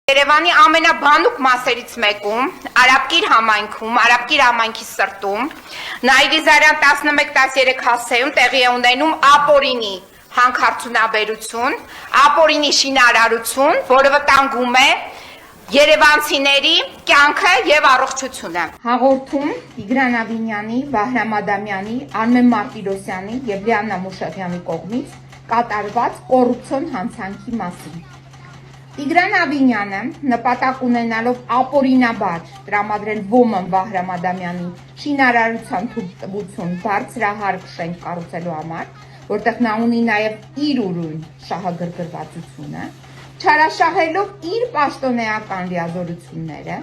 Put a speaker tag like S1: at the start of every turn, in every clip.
S1: Երևանի ամենաբանուկ մասերից մեկում, Արաբկիր համայնքի սրտում, Նայիրիզարյան 11-13 հասցեում տեղի է ունենում ապօրինի հանքարդյունաբերություն, ապօրինի շինարարություն, որը վտանգում է երևանցիների կյանքը եւ առողջությունը։ Հաղորդում Տիգրան Ավինյանի, Վահրամ Ադամյանի, Արմեն Մարտիրոսյանի եւ Լիաննա Մուշեղյանի կողմից կատարված կոռուպցիոն հանցանքի մասին։ Տիգրան Ավինյանը նպատակ ունենալով ապօրինաբար տրամադրել ոմն Վահրամ Ադամյանին շինարարության թույլտվություն բարձրահարկ շենք կառուցելու համար, որտեղ նա ունի նաև իր ուրույն շահագրգռվածությունը, չարաշահելով իր պաշտոնեական լիազորությունները,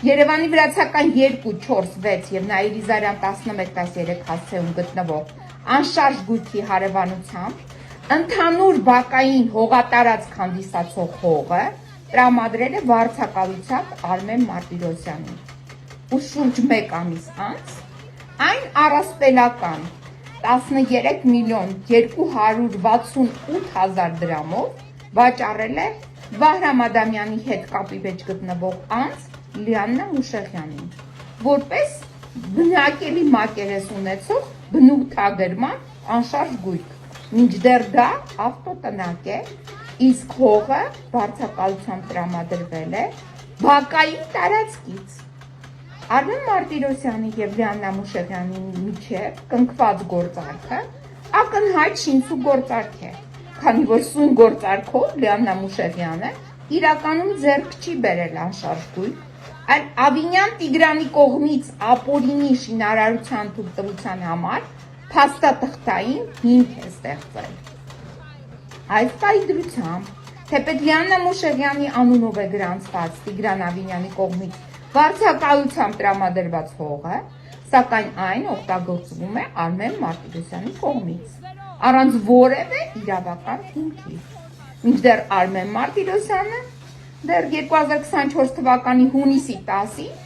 S1: Երևանի վրացական 2, 4, 6 եւ Նայիրիզարյան 11-13 հասցեում գտնվող անշարժ գույքի հարևանությամբ ընդհանուր բակային հողատարածք հանդիսացող հողը տրամադրել է վարձակալությամբ Արմեն Մարտիրոսյանին։ Ու շուրջ 1 ամիս անց այն առասպելական 13 միլիոն 268 հազար դրամով վաճառել է Վահրամ Ադամյանի հետ կապի մեջ գտնվող անձ Լիաննա Մուշեղյանին, որպես բնակելի մակերես ունեցող բնութագրման անշարժ գույք։ Մինչդեռ դա ավտոտնակ է, իսկ հողը վարձակալությամբ տրամադրվել է բակային տարածքից։ Արմեն Մարտիրոսյանի եւ Լիաննա Մուշեղյանի միջև կնքված գործարքը ակնհայտ շինցու գործարք է, քանի որ սույն գործարքով Լիաննա Մուշեղյանը իրականում ձեռք չի բերել անշարժ գույք, այլ Ավինյան Տիգրանի կողմից ապօրինի շինարարության թույլտվության համար փաստաթղթային հիմք է ստեղծել։ Այս պայդրությամբ, թեպետ Լիաննա Մուշեղյանի անունով է գրանցված Տիգրան Ավինյանի կողմից վարձակալությամբ տրամադրված հողը, սակայն այն օգտագործվում է Արմեն Մարտիրոսյանի կողմից, առանց որևէ իրավական հիմքի։ Մինչդեռ Արմեն Մարտիրոսյանը դեռ 2024 թվականի հունիսի 10-ին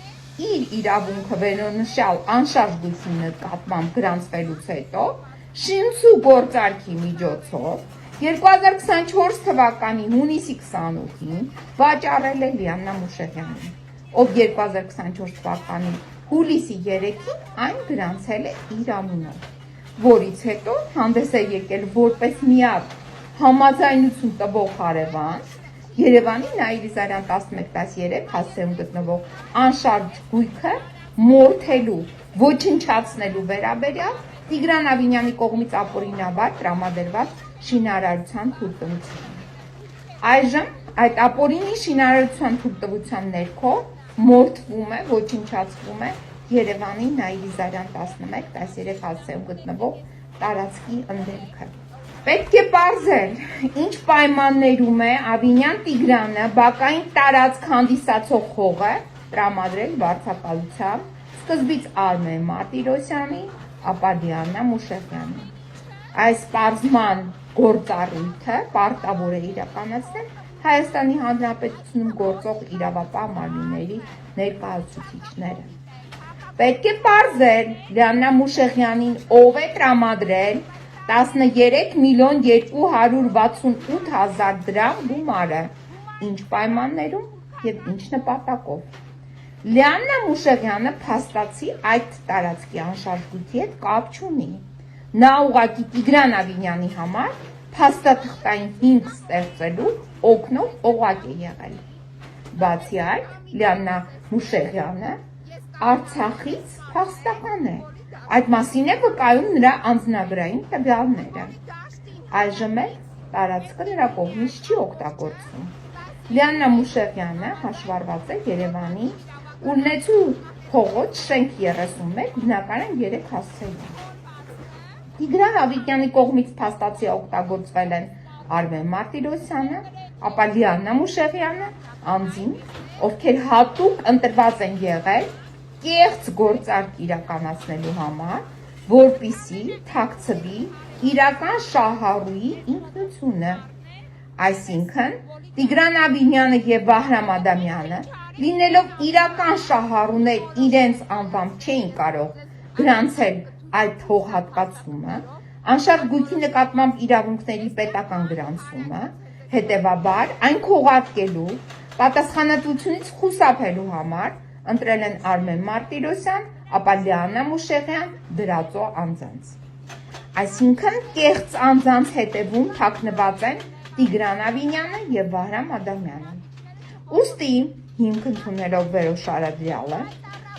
S1: իր իրավունքը վերոնշյալ անշարժ գույքի նկատմամբ գրանցվելուց հետո շինցու գործարքի միջոցով 2024 թվականի հունիսի 28-ին վաճառել է Լիաննա Մուշեղյանին, ով 2024 թվականի հուլիսի 3-ին այն գրանցել է իր անունով, որից հետո հանդես է եկել որպես միակ համաձայնություն տվող հարևան Երևանի Նայիրիզարյան 11-13 հասցեում գտնվող անշարժ գույքը մորթելու, ոչնչացնելու վերաբերյալ Տիգրան Ավինյանի կողմից ապօրինաբար տրամադրված շինարարության թույլտվությունը։ Այժմ այդ ապօրինի շինարարության թույլտվության ներքո մորթվում է, ոչնչացվում է Երևանի Նայիրիզարյան 11-13 հասցեում գտնվող տարածքի ընդերքը։ Պետք է պարզել, ինչ պայմաններում է Ավինյան Տիգրանը բակային տարածք հանդիսացող հողը տրամադրել վարձակալությամբ սկզբից Արմեն Մարտիրոսյանի, ապա Լիաննա Մուշեղյանի։ Այս պարզման գործառույթը պարտավոր է իրականացնել Հայաստանի Հանրապետությունում գործող իրավապահ մարմինների ներկայացուցիչները։ Պետք է պարզել Լիաննա Մուշեղյանին ով է տրամադրել 13 միլիոն 268 հազար դրամ գումարը, ինչ պայմաններում եւ ինչ նպատակով։ Լիաննա Մուշեղյանը փաստացի այդ տարածքի անշարժ գույքի հետ կապ չունի։ Նա ուղղակի Տիգրան Ավինյանի համար փաստաթղթային հիմք ստեղծելու օգնող օղակ է եղել։ Բացի այդ, Լիաննա Մուշեղյանը Արցախից փախստական է։ Այդ մասին է վկայում նրա անձնագրային տվյալները։ Այժմ էլ տարածքը նրա կողմից չի օգտագործվում։ Լիաննա Մուշեղյանը հաշվառված է Երևանի Ուլնեցու փողոց շենք 31 բնակարան 3 հասցեում։ Տիգրան Ավինյանի կողմից փաստացի օգտագործվել են Արմեն Մարտիրոսյանը, ապա Լիաննա Մուշեղյանը, անձին, ովքեր հատուկ ընտրված են եղել կեղծ գործարք իրականացնելու համար, որպիսի թաքցվի իրական շահառուի ինքնությունը։ Այսինքն, Տիգրան Ավինյանը եւ Վահրամ Ադամյանը, լինելով իրական շահառուներ, իրենց անվամբ չէին կարող գրանցել այդ հողհատկացումը, անշարժ գույքի նկատմամբ իրավունքների պետական գրանցումը, հետևաբար այն քողարկելու, Պատասխանատվությունից խուսափելու համար ընտրել են Արմեն Մարտիրոսյան, ապա Լիաննա Մուշեղյան դրածո անձանց։ Այսինքն կեղծ անձանց հետևում թաքնված են Տիգրան Ավինյանը եւ Վահրամ Ադամյանը։ Ուստի հիմք ընդունելով վերոշարադրյալը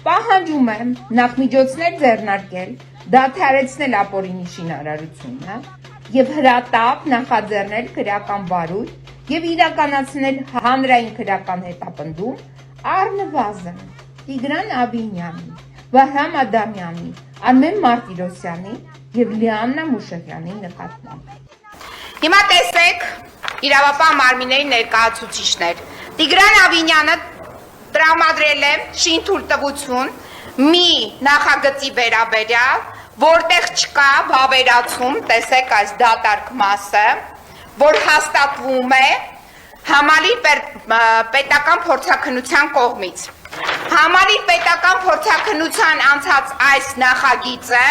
S1: պահանջում եմ նախմիջոցներ ձեռնարկել, դադարեցնել ապօրինի շինարարությունը եւ հրատապ նախաձեռնել քրեական վարույթ եւ իրականացնել հանրային քրեական հետապնդում առնվազն Տիգրան Ավինյանի, Վահրամ Ադամյանի, Արմեն Մարտիրոսյանի եւ Լիաննա Մուշեղյանի նկատմամբ։ Հիմա տեսեք իրավապահ մարմինների ներկայացուցիչներ։ Տիգրան Ավինյանը տրամադրել է շինթույլտվություն մի նախագծի վերաբերյալ, որտեղ չկա վավերացում, տեսեք այս դատարկ մասը, որ հաստատվում է Համալիր պետական փորձաքննության կողմից։ Համալիր պետական փորձաքննության անցած այս նախագիծը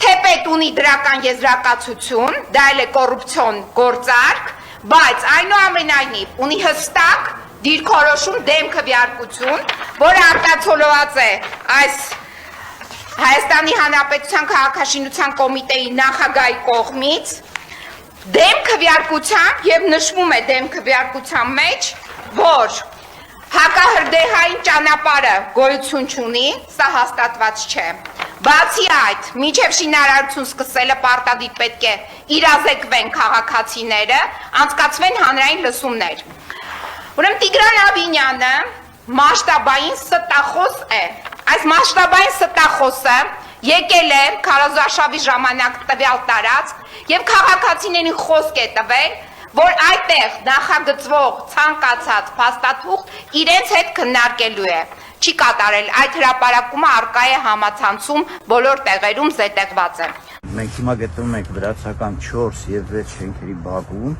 S1: թեպետ ունի դրական եզրակացություն, դա էլ է կոռուպցիոն գործարք, բայց այնուամենայնիվ ունի հստակ դիրքորոշում դեմ քվեարկություն, որը արտացոլված է այս Հայաստանի Հանրապետության քաղաքաշինության կոմիտեի նախագահի կողմից, դեմ քվեարկության եւ նշվում է դեմ քվեարկության մեջ, որ հակահրդեհային ճանապարհը գոյություն չունի, սա հաստատված չէ։ Բացի այդ, մինչև շինարարություն սկսելը պարտադիր պետք է իրազեկվեն քաղաքացիները, անցկացվեն հանրային լսումներ։ Ուրեմն Տիգրան Ավինյանը մասշտաբային ստախոս է։ Այս մասշտաբային ստախոսը եկել է քարոզարշավի ժամանակ տվյալ տարածք եւ քաղաքացիներին խոսք է տվել, որ այդտեղ նախագծվող ցանկացած փաստաթուղթ իրենց հետ քննարկելու է։ Չի կատարել, այդ հրապարակումը արկա է համացանցում բոլոր տեղերում զետեղված է։
S2: Մենք հիմա գտնվում ենք վրացական 4 եւ 6 շենքերի բակում,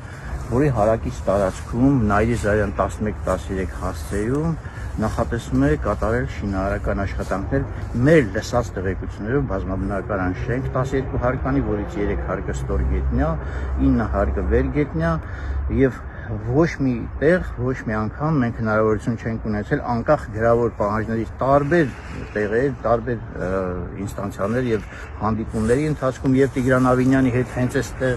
S2: որի հարակից տարածքում Նայիրի Զարյան 11-13 հասցեում նախատեսում է կատարել շինարարական աշխատանքներ մեր լսած տեղեկություններով բազմաբնակարան շենք 12 հարկանի, որից 3 հարկը ստորգետնյա, 9 հարկը վերգետնյա եւ ոչ մի տեղ, ոչ մի անգամ մենք հնարավորություն չենք ունեցել անկախ գրավոր պահանջներից տարբեր տեղեր, տարբեր ինստանցիաներ եւ հանդիպումների ընթացքում եւ Տիգրան Ավինյանի հետ հենց այստեղ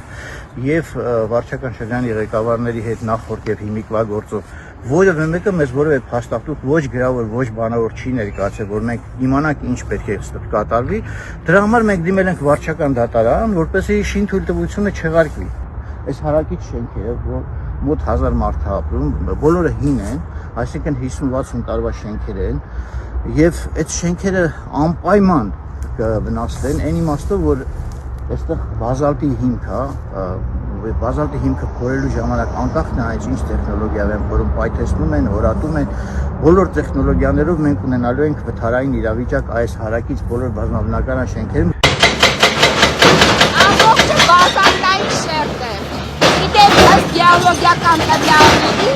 S2: եւ վարչական շրջանի ղեկավարների հետ նախորդ եւ հիմիկվա գործով որևէ մեկը մեզ որևէ փաստաթուղթ ոչ գրավոր, ոչ բանավոր չի ներկայացել, որ մենք իմանանք ինչ պետք է կատարվի, դրա համար մենք դիմել ենք վարչական դատարան, որպեսզի շինթույլտվությունը չեղարկվի։ Այս հարակից շենքերը, որ մոտ 1000 մարդ է ապրում, բոլորը հին են, այսինքն 50-60 տարվա շենքեր են, եւ այդ շենքերը անպայման կվնասվեն, այն իմաստով, որ այստեղ բազալտի հիմք է, բազալտի հիմքը փորելու ժամանակ անկախ նայած ինչ տեխնոլոգիա են փորում, պայթեցնում են, հորատում են, բոլոր տեխնոլոգիաներով մենք ունենալու ենք վթարային իրավիճակ այս հարակից բոլոր բազմաբնակարան շենքերում։
S1: Ամբողջը բազալտային շերտ է։ Գիտեք, ըստ գեոլոգիական տվյալների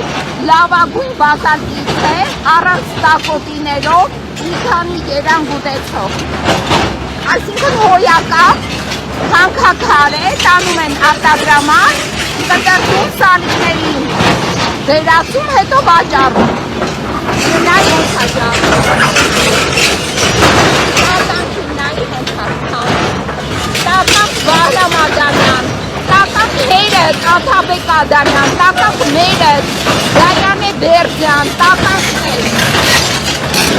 S1: լավագույն բազալտից է, առանց տակոտիներով, մի քանի երանգ ուտեցող։ Այսինքն հոյակապ, հանքաքար է, տանում են արտադրաման, կտրտում սալիկներին, վերացում, հետո վաճառում։ Նայ ոնց է տակակ Վահրամ Ադամյան, տակակ հերս Աթաբեկ Ադամյան, տակակ մերս Դայանե Բերդյան, տակակներ,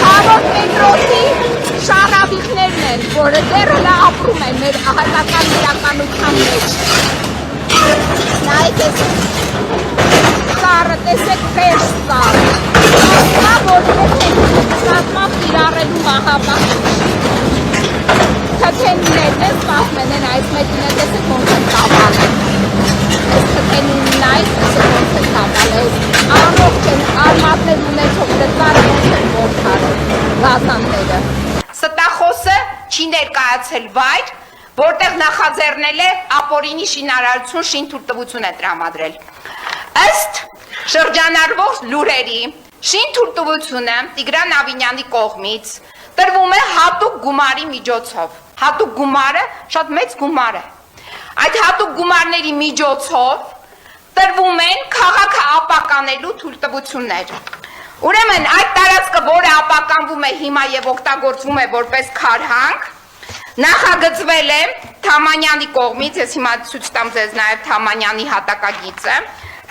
S1: Հավոտ Պետրոսի շարավիղներն են, որը դեռ հլա ապրում են մեր հայկական իրականության մեջ։ Նայեք ես սարը, տեսեք խերս սարը, ասկա որ շատմամբ իրարելու մահապահ թթենիներն են սպասմեն են այս մետին է տեսեք ոնց են տավալ են, այս թթենին նայք տեսեք ոնց են տավալ են, առողջ են արմատներ ունեցող դրվար ոնց են որթարը, գազանները։ Ստախոսը չի ներկայացել վայր, որտեղ նախաձեռնել է ապօրինի շինարարություն, շինթույլտվություն է տրամադրել։ Ըստ շրջանառվող լուրերի, շինթույլտվությունը Տիգրան Ավինյանի կողմից տրվում է հատուկ գումարի միջոցով։ Հատուկ գումարը շատ մեծ գումար է։ Այդ հատուկ գումարների միջոցով տրվում են քաղաքը ապականելու թույլտվություններ։ Ուրեմն այդ տարածքը, որը ապականվում է հիմա եւ օգտագործվում է որպես քարհանք, նախագծվել է Թամանյանի կողմից, ես հիմա ցույց տամ ձեզ նաեւ Թամանյանի հատակագիծը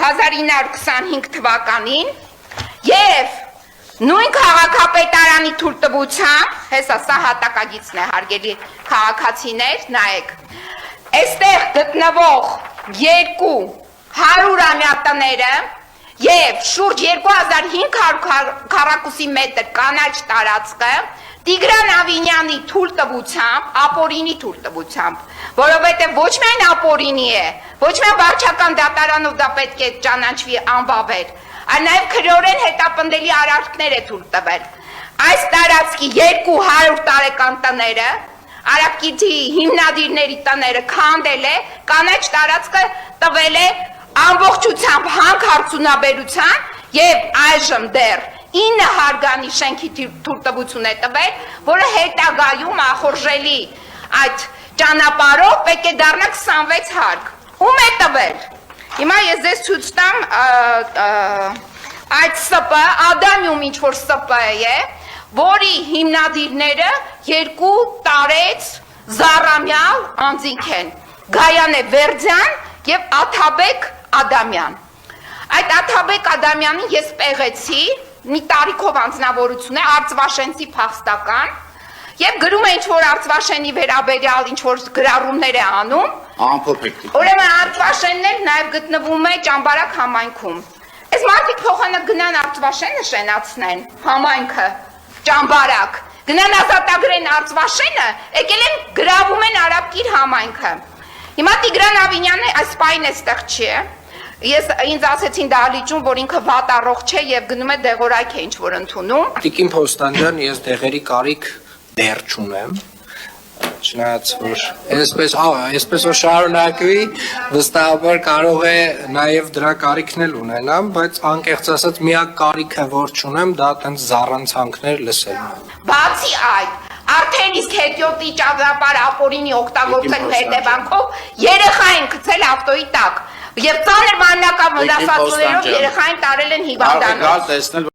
S1: 1925 թվականին եւ նույն քաղաքապետարանի թույլտվությամբ, հեսա սա հատակագիծն է, հարգելի քաղաքացիներ, նայեք, այստեղ գտնվող երկու 100-ամյա տները եւ շուրջ 2500 քառակուսի մետր կանաչ տարածքը Տիգրան Ավինյանի թույլտվությամբ, ապօրինի թույլտվությամբ, որովհետեւ ոչ միայն ապօրինի է, ոչ միայն վարչական դատարանով դա պետք է ճանաչվի անվավեր, այլ նաեւ քրեորեն հետապնդելի արարքներ է թույլ տվել։ Այս տարածքի 200 տարեկան տները, Արաբկիթի հիմնադիրների տները քանդել է, կանաչ տարածքը տվել է ամբողջությամբ հանքարդյունաբերության եւ այժմ դեռ 9 հարգանի շենքի թույլտվություն է տվել, որը հետագայում ախորժելի այդ ճանապարհով պետք է դառնա 26 հարկ։ Ում է տվել։ Հիմա ես ձեզ ցույց տամ այդ ՍՊ, Ադամիում ինչ որ ՍՊ է, որի հիմնադիրները 2 տարեց Զառամյալ անձինք են, Գայանե Վերձյան եւ Աթաբեկ Ադամյան։ Այդ Աթաբեկ Ադամյանին ես պեղեցի, մի տարիքով անձնավորություն է, Արծվաշենցի փախստական, եւ գրում է ինչ որ Արծվաշենի վերաբերյալ ինչ որ գրառումներ է անում։
S2: Ամփոփեք։
S1: Ուրեմն Արծվաշենն էլ նաեւ գտնվում է Ճամբարակ համայնքում։ Այս մարդիկ փոխանակ գնան Արծվաշենը շենացնեն, համայնքը, Ճամբարակ, գնան ազատագրեն Արծվաշենը, եկել են գրավում են Արաբկիր համայնքը։ Հիմա Տիգրան Ավինյանը այս պայն էստեղ չի։ Ես ինձ ասեցին դահլիճում, որ ինքը վատ առողջ է եւ գնում է դեղորայք է ինչ որ ընդունում։
S3: Տիկին Փոստանյան, ես դեղերի կարիք դեռ չունեմ։ Չնայած որ այսպես որ շարունակվի, վստահաբար կարող է նաև դրա կարիքն էլ ունենամ, բայց անկեղծ ասած միակ կարիքը որ չունեմ, դա այդպես զառանցանքներ լսելն է։
S1: Բացի այդ, արդեն իսկ հետիոտի ճանապարհ ապօրինի օգտագործելու հետևանքով երեխա են գցել ավտոյի տակ եւ ծանր մանրակա վնասվածքներով երեխային տարել են հիվանդանոց։